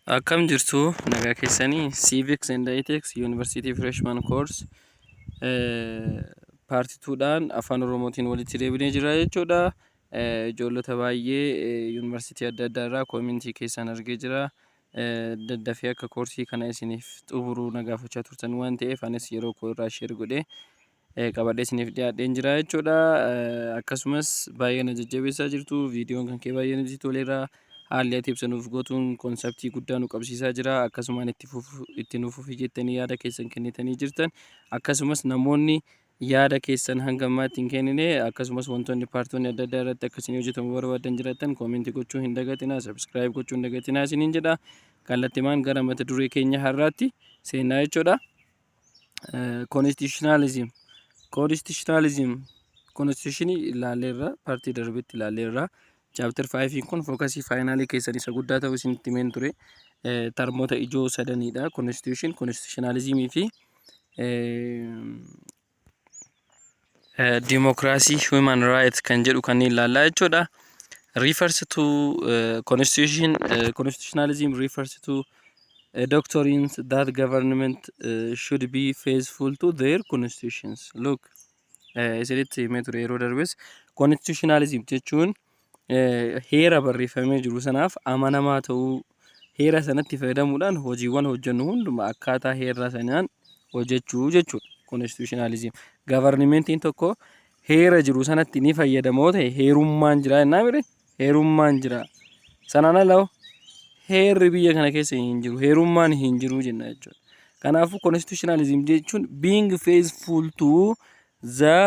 Akkam jirtu nagaa keessanii Civics and Ethics University Freshman Course Part 2dhaan afaan Oromootiin walitti deebinee jira jechuudha. Ijoollota baay'ee Yuunivarsiitii adda addaa irraa koomintii keessan argee jira. Daddafee akka koorsii kana isiniif xumuruu na gaafachaa turtan waan ta'eef anis yeroo koo irraa sheer godhee qabadhee isiniif dhiyaadheen jira jechuudha. Akkasumas baay'ee na jajjabeessaa jirtu. Viidiyoon kan kee baay'ee natti toleera. Haalli ati ibsanuuf gootuun konseptii guddaa nu qabsiisaa jira. Akkasumaan itti nufuuf jettanii yaada keessan kennitanii jirtan. Akkasumas namoonni yaada keessan hanga ammaatti hin kennine akkasumas wantoonni paartoonni adda addaa irratti akkasiin hojjetamu barbaadan jiraatan koomentii gochuu hin dagatinaa, sabskiraayib gochuu hin dagatinaa isiniin jedha. Kallattimaan gara mata duree keenya har'aatti seenaa jechuudha. Constitutionalism. Constitutionii ilaalleerra, paartii darbetti ilaalleerra. Chapter 5 kun fookasii faayinaalii keessan isa guddaa ta'uu isinitti himeen ture. Termoota ijoo sadanidha. Constitution, constitutionalismii fi democracy, human rights kan jedhu kan ilaallaa jechuudha. Refers to constitutionalism refers to doctrines that government should be faithful to their constitutions. Look, isinitti himee ture yeroo darbes constitutionalism jechuun heera barreeffamee jiru sanaaf amanamaa ta'uu, heera sanatti fayyadamuudhaan hojiiwwan hojjennu hunduma akkaataa heera sanaan hojjechuu jechuudha. Constitutionalism. Gavarnimentiin tokko heera jiru sanatti ni fayyadamoo ta'e heerummaan jira jennaa mire heerummaan jira. Sanaan alaa heerri biyya kana keessa hin jiru, heerummaan hin jiru jenna jechuudha. Kanaafuu constitutionalism jechuun being faithful to the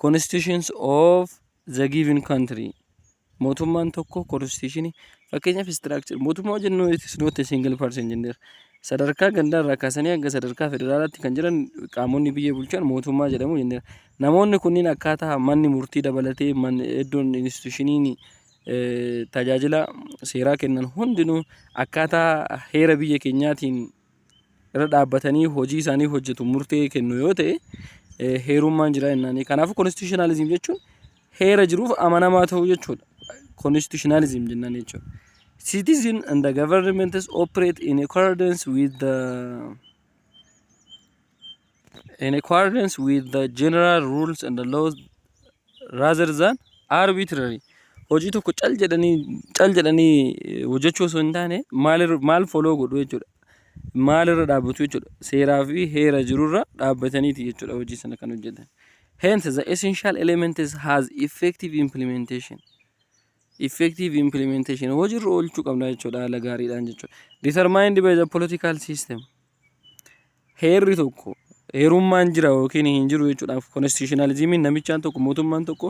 constitutions of the given country. Mootummaan tokko constitutionii fakkeenyaaf structure mootummaa jennu it is not a single person jenneera. Sadarkaa gandaarraa kaasanii hanga sadarkaa federaalaatti kan jiran qaamonni biyya bulchan mootummaa jedhamu jenneera. Namoonni kunniin akkaataa manni murtii dabalatee iddoon institushiniin tajaajila seeraa kennan hundinuu akkaataa heera biyya keenyaatiin irra dhaabbatanii hojii isaanii hojjetu murtee kennu yoo ta'e heerummaan jira jennaani. Kanaafuu constitutionalism jechuun heera jiruuf amanamaa ta'uu jechuudha. Constitutionalism jennaan jechuudha. Citizen and the governments operate in accordance with the general rules and the laws rather than arbitrary. Hojii tokko cal jedhanii hojjechuu osoo hin taane maal follow godhu jechuudha. Maalirra dhaabbatu jechuudha. Seeraa fi heera jirurra dhaabbataniiti jechuudha hojii sana kan hojjetan. Hence the essential element has effective implementation. Effective implementation hojiirra oolchuu qabna jechuudha haala gaariidhaan jechuudha. Determined by the political system. Heerri tokko heerummaan jira yookiin hin jiru jechuudha. Constitutionalismiin namichaan tokko mootummaan tokko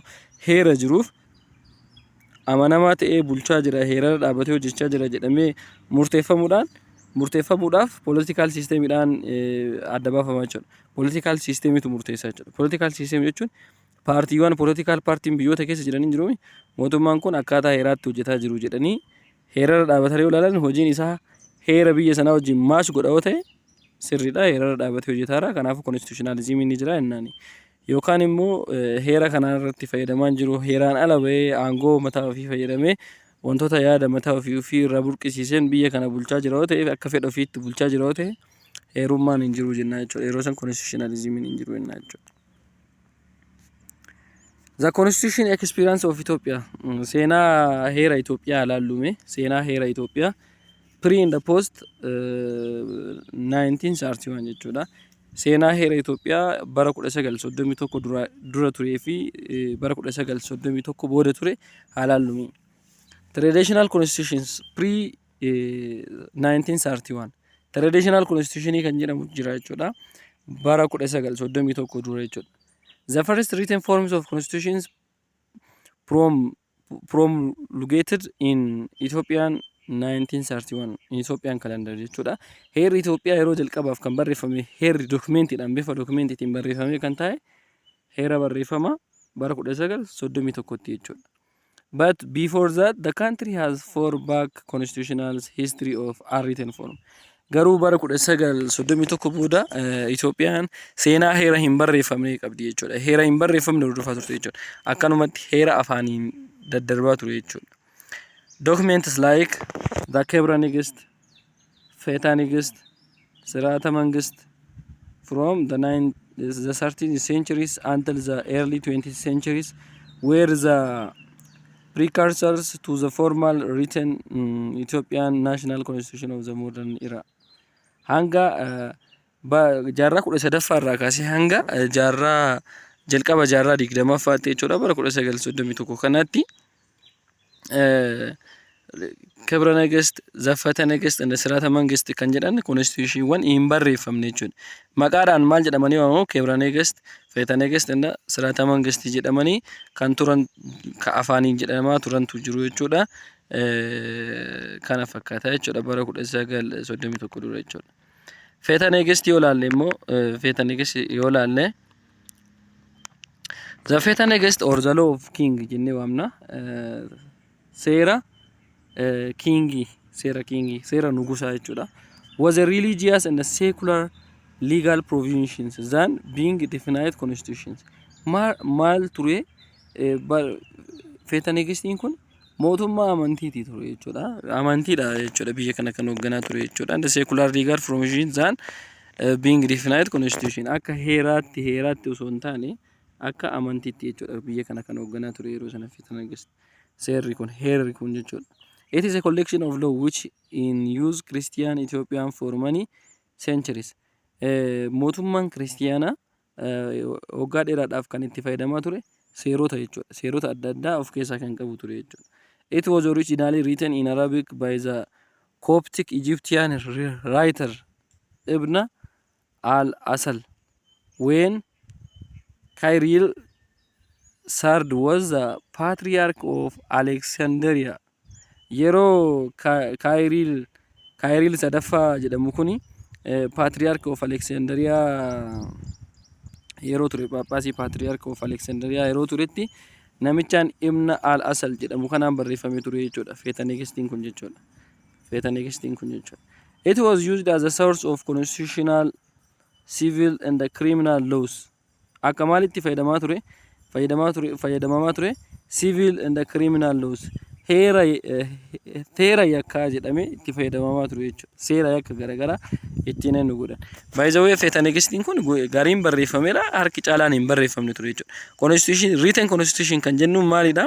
heera jiruuf amanamaa ta'ee bulchaa jira, heerarra dhaabbatee hojjechaa jira jedhamee murteeffamuudhaaf political systemidhaan adda baafamaa jechuudha. Political systemitu murteessaa jechuudha. Political system jechuun paartiiwwan political partiin biyyoota keessa jiranii jiru mootummaan kun akkaataa heeraatti hojjetaa jiru jedhanii heerarra dhaabbatanii yoo ilaalan hojiin isaa heera biyya sanaa wajjin maash godha yoo ta'e sirriidha, heerarra dhaabbatee hojjetaara. Kanaafuu constitutionalismiin ni jira jennaani. Yookaan immoo heera kana irratti fayyadamaa jiru heeraan ala bahee aangoo mataa ofii fayyadamee wantoota yaada mataa ofii irraa burqisiiseen biyya kana bulchaa jira yoo ta'e akka fedha ofiitti bulchaa jira yoo ta'e heerummaan hin jiru jennaa jechuudha. Yeroo san constitutionalismiin hin jiru jennaa jechuudha. The Constitution Experience of Ethiopia. Seenaa heera Itoophiyaa ilaallume. Seenaa heera Itoophiyaa pre and post 1931 jechuudha. Seenaa heera Itoophiyaa bara 1931 dura turee fi bara 1931 booda ture ilaallume. Traditional constitutions pre 1931. Traditional constitutionii kan jedhamu jira jechuudha. Bara 1931 dura jechuudha. The first written forms of constitutions promulgated in Ethiopian 1931 in Ethiopian calendar jechuudha. Heerri Itoophiyaa yeroo jalqabaaf kan barreeffame heerri dokumentiidhaan bifa dokumentiitiin barreeffame kan ta'e heera barreeffama bara 1931 jechuudha. But before that the country has 4 back constitutional history of unwritten form. Garuu bara 1931 booda Itoophiyaan seenaa heera hin barreeffamne qabdi jechuudha. Heera hin barreeffamne hordofaa turte jechuudha. Akkanumatti heera afaaniin daddarbaa ture jechuudha. Documents like the Kebra Next, Fetanigist, Sirata Mangist from the 13th centuries until the early 20th centuries were the precursors to the formal written Ethiopian national constitution of the modern era. Hanga jaarraa 13ffaa kaasee hanga jaarraa jalqaba jaarraa 20ffaatti jechuudha bara 1931 kanaatti ክብረ ነገስት ዘፈተ ነገስት እንደ ስርዓተ መንግስት kan jedhan ኮንስቲቲዩሽን hin barreeffamne jechuudha. Maqaadhaan maal jedhamanii waamamu ክብረ ነገስት feeta ነገስት እና ስርዓተ መንግስት jedhamanii kan turan ka afaaniin jedhamaa turantu jiru jechuudha. Kana fakkaata jechuudha bara 1931 dura jechuudha. Feeta ነገስት yoo laalle immoo feeta ነገስት yoo laalle the feeta ነገስት or the law of king jennee waamna. Seera kingi, seera nugusaa jechuudha. Was a religious and a secular legal provisions than being definite constitutions. Maal ture feeta negestiin kun mootummaa amantiiti ture jechuudha. Amantiidha jechuudha biyya kana kan hoogganaa ture jechuudha. And secular legal provisions than being definite constitution. Akka heeraatti osoo hin taane akka amantiitti jechuudha biyya kana kan hoogganaa ture yeroo sana feeta negest. Seerri kun heerri kun jechuudha. It is a collection of law which in use Christian Ethiopian for many centuries. Mootummaan kiristiyaanaa waggaa dheeraadhaaf kan itti fayyadamaa ture seerota jechuudha. Seerota adda addaa of keessaa kan qabu ture jechuudha. It was originally written in Arabic by the Coptic Egyptian writer Ibn al-Asal when Cyril Sard was the patriarch of Alexandria. Yeroo Cyril sadaffaa jedhamu kuni patriarch of Alexandria yeroo ture paappaasii patriarch of Alexandria yeroo turetti namichaan Ibn al-Asal jedhamu kanaan barreeffamee ture jechuudha. Feeta negestiin kun jechuudha. Feeta negestiin kun jechuudha. It was used as a source of constitutional, civil and criminal laws. Akka maalitti fayyadamaa ture civil and criminal laws. Seera yakkaa jedhamee itti fayyadamaa ture jechuudha. Seera yakka garaagaraa ittiin nu godhan. By the way feeta negestiin kun gariin barreeffameera harki caalaan hin barreeffamne ture jechuudha. Constitution written constitution kan jennuun maalidha?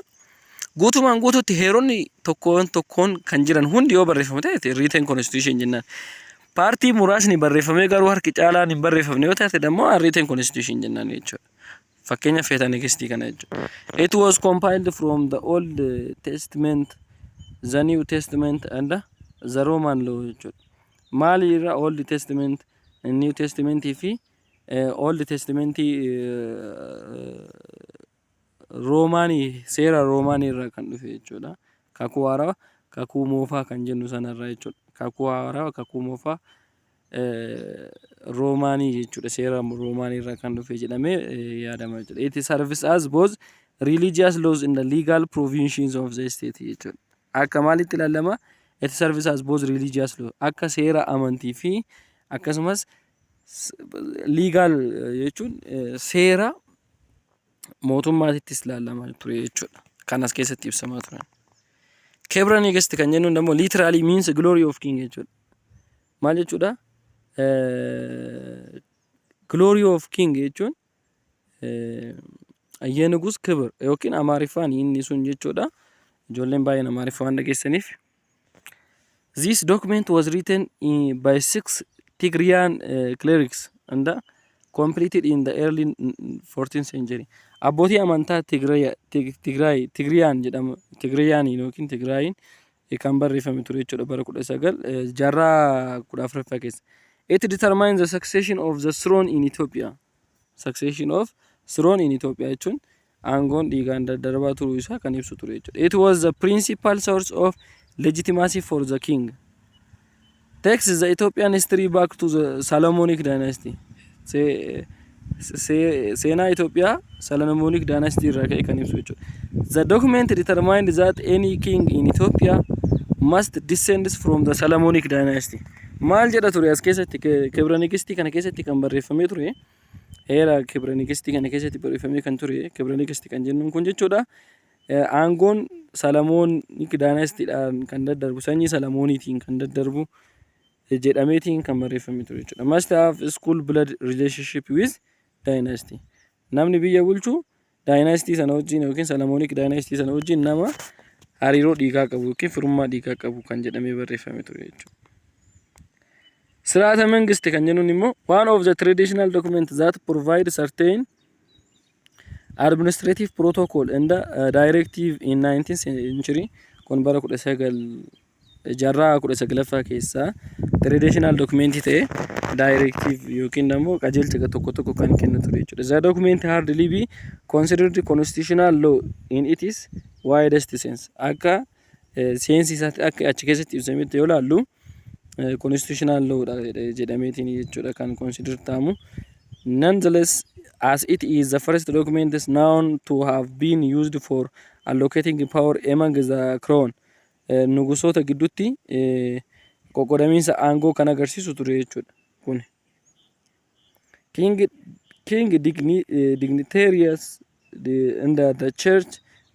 Guutumaan guutuutti heeronni tokkoon kan jiran hundi yoo barreeffame ta'e written constitution jennaan. Paartii muraasni barreeffamee garuu harki caalaan hin barreeffamne yoo ta'e immoo written constitution jennaan jechuudha. Fakkeenya feeta negestii kana jechuudha. It was compiled from the Old Testament, the New Testament and the Roman law jechuudha. Maalirra Old Testament, New Testament fi Old Testament Romaanii seera Romaanii irraa kan dhufe jechuudha. Kakuu haaraa, kakuu moofaa kan jennu sanarraa jechuudha. Kakuu haaraa, kakuu moofaa Romaanii jechuudha. Seera Romaanii irraa kan dhufe jedhamee yaadama jechuudha. It serves as both religious laws and the legal provisions of the state jechuudha. Akka maalitti ilaalama? It serves as both religious law. Akka seera amantii fi akkasumas legal jechuun seera mootummaatittis ilaalama ture jechuudha. Kan as keessatti ibsamaa ture. Kebra negesti kan jennuun immoo literally means glory of king jechuudha. Maal jechuudha? Glory of king jechuun የንጉስ ክብር yookiin amaariffaan inni sun jechuudha. Ijoolleen baay'een amaariffaa waan dhageessaniif. This document was written by 6 Tigrian clerics and completed in the early 14th century. Abbootii amantaa Tigriyaan jedhamu Tigriyaan yookiin Tigraayin kan barreeffame ture jechuudha bara 19 jaarraa 14ffaa keessa. It determines the succession of the throne in Ethiopia. Succession of throne in Ethiopia jechuun aangoon dhiigaan daddarbaa turuu isaa kan ibsu ture jechuudha. It was the principal source of legitimacy for the king. Takes the Ethiopian history back to the Solomonic dynasty. Seenaa Itoophiyaa Solomonic dynasty irraa ka'e kan ibsu jechuudha. The document determined that any king in Ethiopia must descend from the Solomonic dynasty. Maal jedha ture as keessatti kebra negestii kana keessatti kan barreeffamee ture. Heera kebra negestii kana keessatti barreeffamee kan ture kebra negestii kan jennuun kun jechuudha. Aangoon Solomonic dynastyidhaan kan daddarbu sanyii Solomoniitiin kan daddarbu jedhameetiin kan barreeffame ture jechuudha. Must have school blood relationship with dynasty. Namni biyya bulchu dynasty sana wajjin yookiin Solomonic dynasty sana wajjin nama hariiroo dhiigaa qabu yookiin firummaa dhiigaa qabu kan jedhamee barreeffame ture jechuudha. Sirata መንግስት kan jennuun immoo one of the traditional documents that provide certain administrative protocol and directive in 19th century kun bara 19 jarraa 19ffaa keessaa traditional document ta'e directive yookiin immoo qajeelcha tokko tokko kan kennu ture jechuudha. The document hardly be considered constitutional law in its widest sense. Akka seensi isaatti akka achi keessatti ibsametti yoo ilaallu constitutional law jedhameetiin jechuudha kan consider ta'amu. Nonetheless, as it is the first document is known to have been used for allocating power among the crown, nugusoota gidduutti qoqqoodamiinsa aangoo kan agarsiisu ture jechuudha. Kun king dignitaries in the church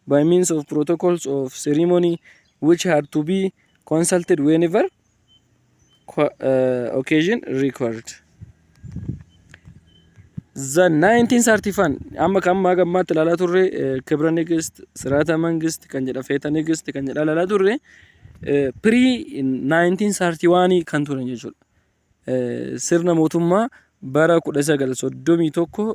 by means of protocols of ceremony which had to be consulted whenever occasion required. The 1931 amma kan gammaatti ilaalaa turre kibra negist sirata መንግስት kan jedha feeta negist kan jedha ilaalaa turre pre 1931 kan turan jechuudha. Sirna mootummaa bara 1931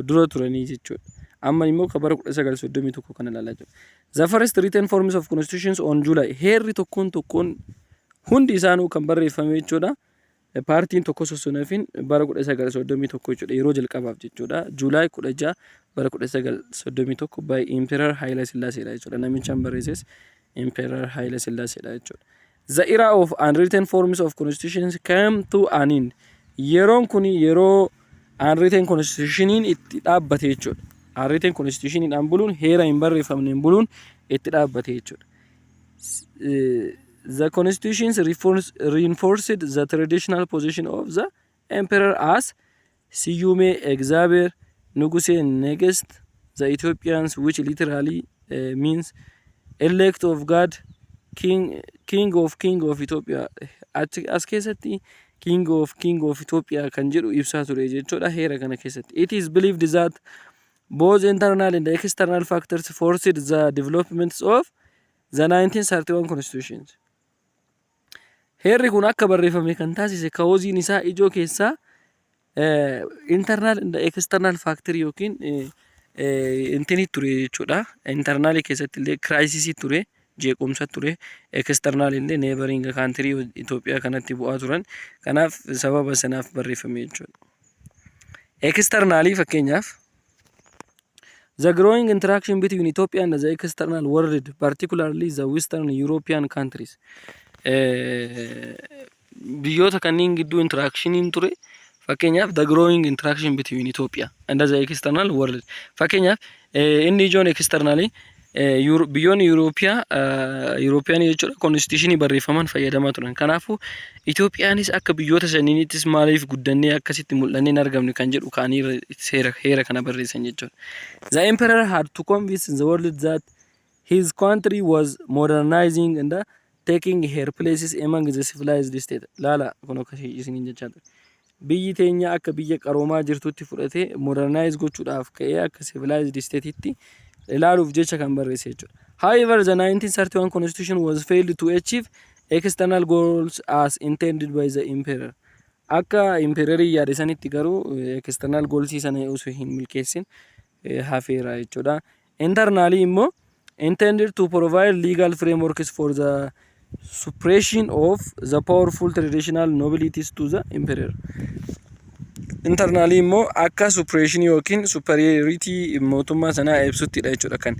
dura turanii jechuudha. Amma immoo kan bara 1931 kan ilaalaa jirra. The first written forms of constitutions on July heerri tokkoon hundi isaanuu kan barreeffame jechuudha. Paartiin tokko sosonaafin bara 1931 jechuudha. Yeroo jalqabaaf jechuudha. Juulaay 16 bara 1931 by Emperor Haile Sillaaseedha jechuudha. Namicha barreesses Emperor Haile Sillaaseedha jechuudha. The era of unwritten forms of constitutions came to an end. Yeroon kun yeroo unwritten constitutioniin itti dhaabbate jechuudha. Unwritten constitutioniin buluun heera hin barreeffamneen buluun itti dhaabbate jechuudha. The constitutions reinforced the traditional position of the emperor as Siyume Exaber Nuguse Negest, the Ethiopians, which literally means elect of God, king of Ethiopia. As keessatti king of Ethiopia kan jedhu ibsaa ture jechuudha heera kana keessatti. It is believed that both internal and external factors forced the developments of the 1931 constitutions. Heerri kun akka barreeffame kan taasise kaawuziin isaa ijoo keessaa internal and external factor yookiin intini ture jechuudha. Internal keessatti illee crisis ture, jeequmsa ture, external illee neighboring country Itoophiyaa kanatti bu'aa turan. Kanaaf sababa sanaaf barreeffame jechuudha. Externally fakkeenyaaf the growing interaction between Ethiopia and the external world, particularly the Western European countries. Biyyoota kanneen gidduu interaction ture. Fakkeenyaaf the growing interaction between Ethiopia and the external world. Fakkeenyaaf inni ijoon externally biyyoonni European jechuudha constitutionii barreeffaman fayyadamaa turan. Kanaafuu Itoophiyaanis akka biyyoota saniinittis maaliif guddannee akkasitti mul'annee argamne kan jedhu kaanii heera kana barreessan jechuudha. The emperor had to convince the world that his country was modernizing and taking her places among the civilized state. Laala kun akkasii isiniin jechaa ture. Biyyi teenya akka biyya qaroomaa jirtutti fudhatee modernize gochuudhaaf ka'ee akka civilized state itti ilaaluuf jecha kan barreesse jechuudha. However, the 1931 constitution was failed to achieve external goals as intended by the emperor. Akka emperorii yaade sanitti garuu external goals sana osoo hin milkeessin hafeera jechuudha. Internally immoo intended to provide legal frameworks for the suppression of the powerful traditional nobilities to the emperor. Internally immoo akka suppression yookiin superiority mootummaa sanaa ibsuttidha jechuudha kan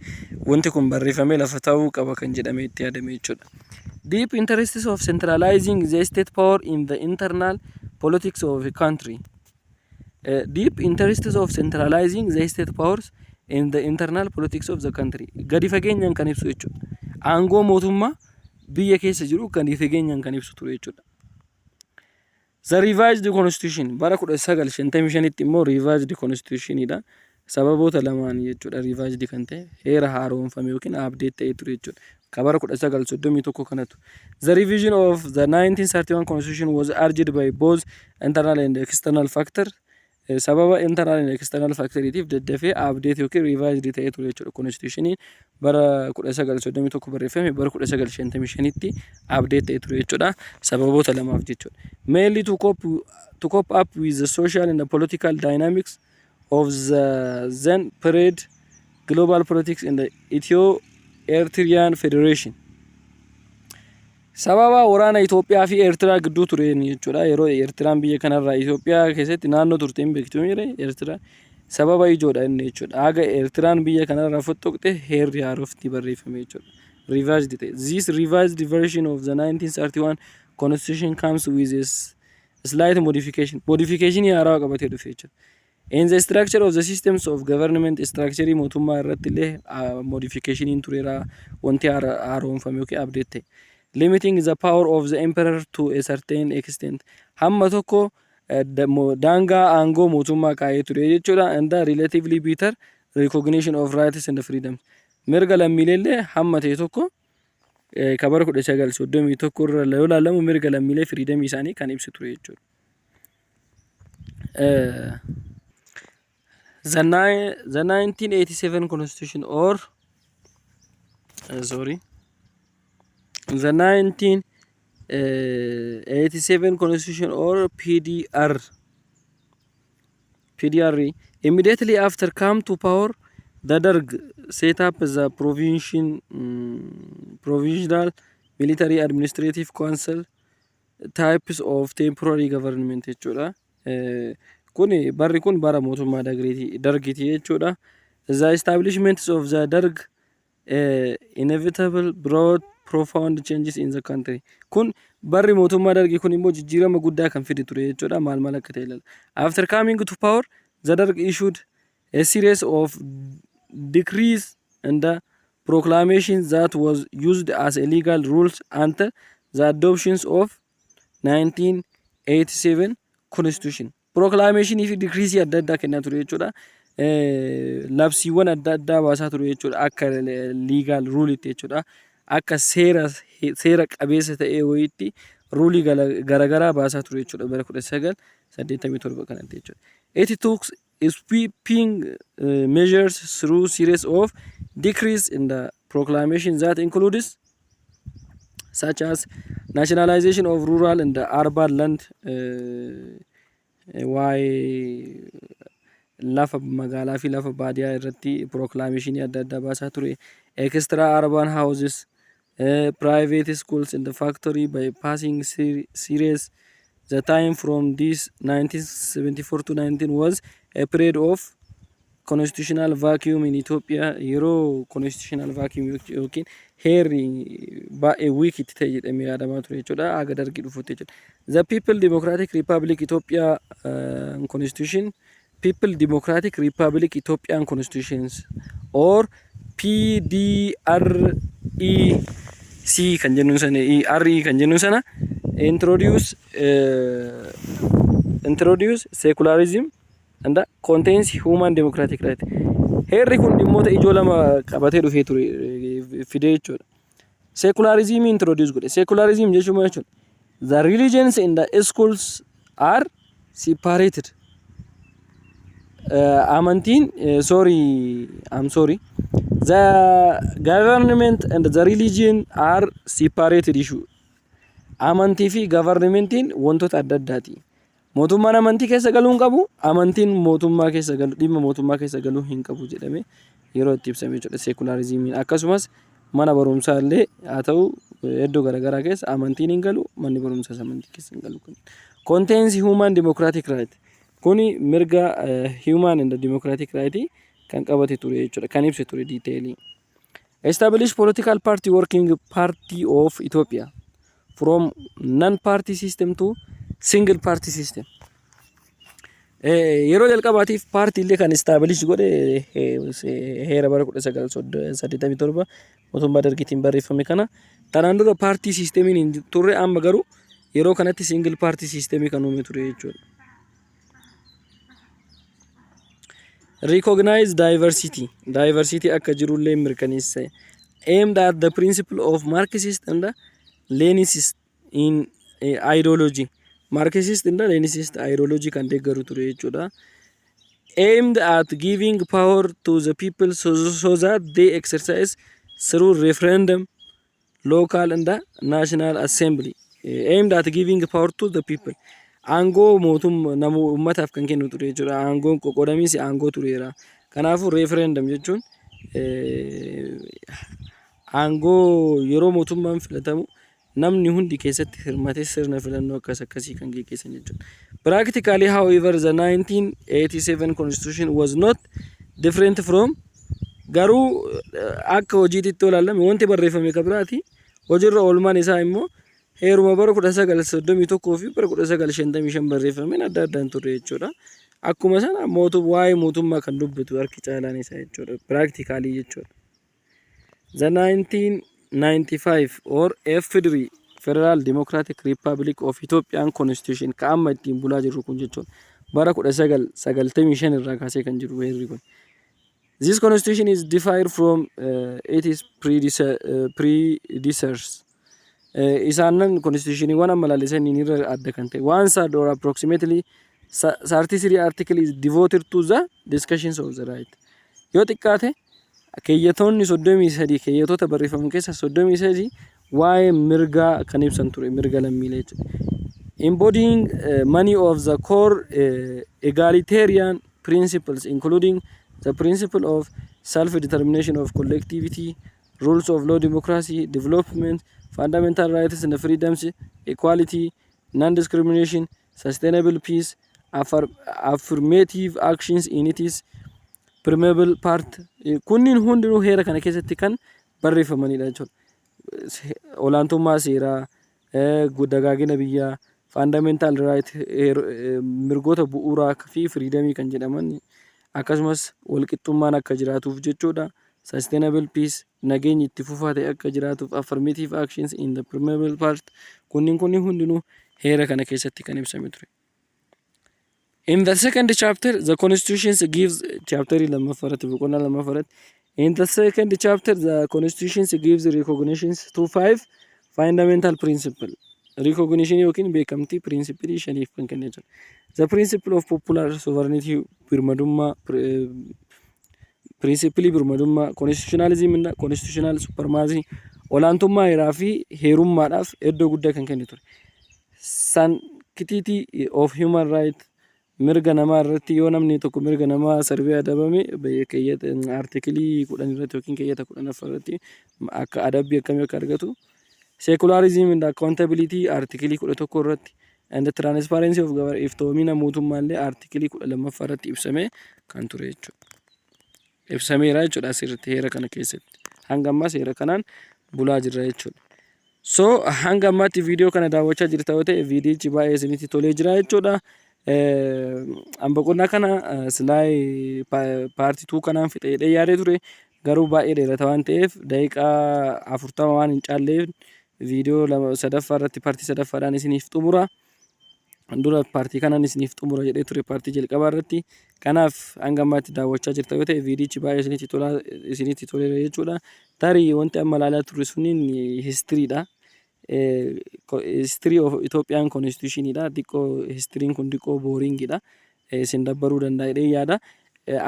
wanti kun barreeffamee lafa ta'uu qaba kan jedhame itti yaadame jechuudha. Deep interests of centralizing the state power in the internal politics of a country. Deep interests of centralizing the state powers in the internal politics of the country. Gadi fageenyaan kan ibsu jechuudha. Aangoo mootummaa biyya keessa jiru gadi fageenyaan kan ibsu ture jechuudha. The revised constitution bara 1955 tti immoo revised constitution idha. Sababoota lamaan jechuudha revised kan ta'e heera haaromfame yookiin update ta'e ture jechuudha. kabara 1931 kanatu. The revision of the 1931 constitution was urged by both internal and external factors. sababa internal and external factor itiif daddafee update yookiin revised ta'ee ture jechuudha. Constitution bara 1931 barreeffame bara 1955 tti update ta'ee ture jechuudha. Sababoota lamaaf jechuudha. Mainly to cope up with the social and the political dynamics of the then period global politics in the Ethio-Eritrean Federation. sababa waraana Itoophiyaa fi Eertiraa gidduu tureen jechuudha. Yeroo Eertiraan biyya kanarraa Itoophiyaa keessatti naannoo turteen beektu mire Eertiraa sababa ijoodha inni jechuudha. Haga Eertiraan biyya kanarraa fottoqte heerri haarofti barreeffame jechuudha. Revised ta'e. This revised version of the 1931 constitution comes with a slight modification. Modification haaraa qabatee dhufe jechuudha. In the structure of the systems of government structure mootummaa irratti illee modification tureera wanti haaroomfame yookiin update ta'e. Limiting the power of the emperor to a certain extent. Hamma tokko daangaa aangoo mootummaa kaa'ee ture jechuudha. And the relatively better recognition of rights and freedoms. Mirga lammiilee hamma ta'e tokko kabara 1931 irra yoo ilaalamu mirga lammiilee freedom isaanii kan ibsu ture jechuudha. The 1987 constitution or the 1987 constitution or PDR immediately after come to power, the Derg set up the provisional military administrative council types of temporary government jechuudha. Kuni barri kun bara mootummaa dargiti jechuudha. The establishments of the Derg inevitable brought profound changes in the country. Kun barri mootummaa dargii kun immoo jijjiirama guddaa kan fide ture jechuudha. Maal akka ta'e ilaala. After coming to power, the Derg issued a series of decrees and proclamations that was used as a legal rules until the adoptions of 1987 constitution. Proclamation fi decrees adda addaa kennaa ture jechuudha. Labsiiwwan adda addaa baasaa ture jechuudha. Akka legal rule itti jechuudha. Akka seera qabeessa ta'e wayiitti ruulii garagaraa baasaa ture jechuudha bara 1987 kanatti jechuudha. It took sweeping measures through series of decrees in the proclamation that includes such as nationalization of rural and urban land lafa magaalaa fi lafa baadiyaa irratti proclamation adda addaa baasaa ture. Extra urban houses, private schools and the factory by passing series. The time from this 1974 to 19 was a period of constitutional vacuum in Ethiopia. Yeroo constitutional vacuum yookiin heerri baay'ee weak itti ta'e jedhamee yaadamaa ture jechuudha. Haga dargii dhufuutti jechuudha. The People Democratic Republic Ethiopia Constitution, People Democratic Republic Ethiopian Constitutions or PDREC kan jennuun sana RE kan jennuun sana introduce secularism and contains human democratic right. Heerri kun dhimmoota ijoo lama qabatee dhufee ture fide jechuudha. Secularism introduce godhe. Secularism jechuun maal jechuudha? The religions in the schools are separated. The government and the religion are separated issue. Amantii fi governmentiin wantoota adda addaati. Mootummaan amantii keessa galuu hin qabu, amantiin mootummaa keessa galu dhimma mootummaa keessa galuu hin qabu jedhamee yeroo itti ibsamee jechuudha secularismiin. Akkasumas mana barumsaa illee haa ta'u iddoo garaagaraa keessa amantiin hin galu, manni barumsaas amantii keessa hin galu. Contains human democratic right. Kuni mirga human and democratic right kan qabate ture jechuudha. Kan ibse ture detailii. Establish political party working party of Ethiopia from non-party system to single party system. Yeroo jalqabaatiif paartii illee kan establish godhe heera bara 1987 mootummaa dargiitiin barreeffame kana. Tanaan dura paartii siistemiin hin turre amma garuu yeroo kanatti single party systemii kan uume ture jechuudha. Recognize diversity akka jirullee mirkaneessa. aimed at the principle of Marxist and Leninist in ideology. Marxist and Leninist ideology kan deeggaru ture jechuudha. Aimed at giving power to the people so that they exercise through referendum, local and national assembly. Aimed at giving power to the people. Aangoo namu ummataaf kan kennu ture jechuudha. Aangoon qoqqoodamiinsi aangoo tureera. Kanaafuu referendum jechuun aangoo yeroo mootummaan filatamu namni hundi keessatti hirmaatee sirna filannoo akkasii kan gaggeessan jechuudha. Practically, however, the 1987 constitution was not different from garuu akka hojiitti ilaalame wanti barreeffame kabiraati. Hojiirra oolmaan isaa immoo heeruma bara 1931 fi bara 1955 barreeffameen adda addaan ture jechuudha. Akkuma sana waa'ee mootummaa kan dubbatu harki caalaan isaa jechuudha. Practically jechuudha. The 1995 or FDR Federal Democratic Republic of Ethiopian Constitution ka amma ittiin bulaa jirru kun jechuudha. Bara 1995 irraa kaasee kan jiru heerri kun. This constitution is different from its predecessors. Isaanan constitutioniiwwan amma laallisanii irra adda kan ta'e. One third or approximately 33 article is devoted to the discussions of the right. Yoo xiqqaate keeyyatoonni 33 keeyyatoota barreeffaman keessa 33 waa'ee mirgaa kan ibsan ture, mirga lammiilee jechuudha. Embodying many of the core egalitarian principles including the principle of self-determination of collectivity, rules of law, democracy, development, fundamental rights and freedoms, equality, non-discrimination, sustainable peace, affirmative actions in its permeable part. Kunniin hundinuu heera kana keessatti kan barreeffamanidha jechuudha. Olaantummaa seeraa, dagaagina biyyaa, fundamental right, mirgoota bu'uuraa fi freedomii kan jedhaman akkasumas walqixxummaan akka jiraatuuf jechuudha. Sustainable peace, nageenyi itti fufaa ta'e akka jiraatuuf, affirmative actions in the permeable part. Kunniin hundinuu heera kana keessatti kan ibsame ture. In the second chapter, the Constitution gives chapter in the second chapter, the Constitution gives recognitions to 5 fundamental principles. Recognition yookiin beekamtii principle shaniif kan kennee jira. The principle of popular sovereignty birmadummaa, principle birmadummaa, constitutionalism and constitutional supremacy, olaantummaa heeraa fi heerummaadhaaf iddoo guddaa kan kennu ture. Sanctity of human right, mirga namaa irratti yoo namni tokko mirga namaa sarbee adabame keeyyata artikelii 10 irratti yookiin keeyyata 10 irratti akka adabbii akkamii akka argatu. Secularism and accountability artikelii 11 irratti and the transparency of government iftoomina mootummaallee artikelii 12 irratti ibsamee kan ture jechuudha. Ibsameera jechuudha asirratti heera kana keessatti. Hanga ammaas heera kanaan bulaa jirra jechuudha. So hanga ammaatti viidiyoo kana daawwachaa jirta yoo ta'e viidiyichi baay'ee isinitti tolee jira jechuudha. Boqonnaa kana silaay paartii 2 kanaan fixee yaadee ture garuu baay'ee dheerata waan ta'eef daqiiqaa 40 waan hin caalleef viidiyoo sadaffaa irratti paartii sadaffaadhaan isiniif xumura. Dura paartii kanaan isiniif xumura jedhee ture paartii jalqabaa irratti. Kanaaf hanga ammaatti daawwachaa jirta yoo ta'e viidiyichi baay'ee isinitti toleera jechuudha. Tarii wanti amma ilaalaa turre suniin histiriidha. History of Ethiopian Constitution dha. Xiqqoo histiriin kun xiqqoo booringidha. Isin dabbaruu danda'ee yaada.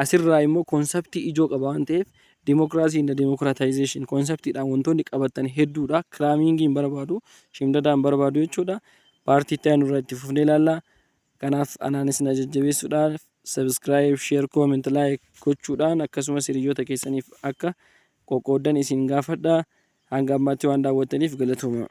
Asirraa immoo konseptii ijoo qaba waan ta'eef democracy and democratization konseptiidhaan wantoonni qabatan hedduudha. Kiraamingiin barbaadu, shimdadaan barbaadu jechuudha. Paartii itti aanu irraa itti fufnee ilaalla. Kanaaf anaanis na jajjabeessuudhaan subscribe, share, comment, like gochuudhaan akkasumas hiriyoota keessaniif akka qoqqoodan isin gaafadha. Hanga ammaatti waan daawwattaniif galatooma.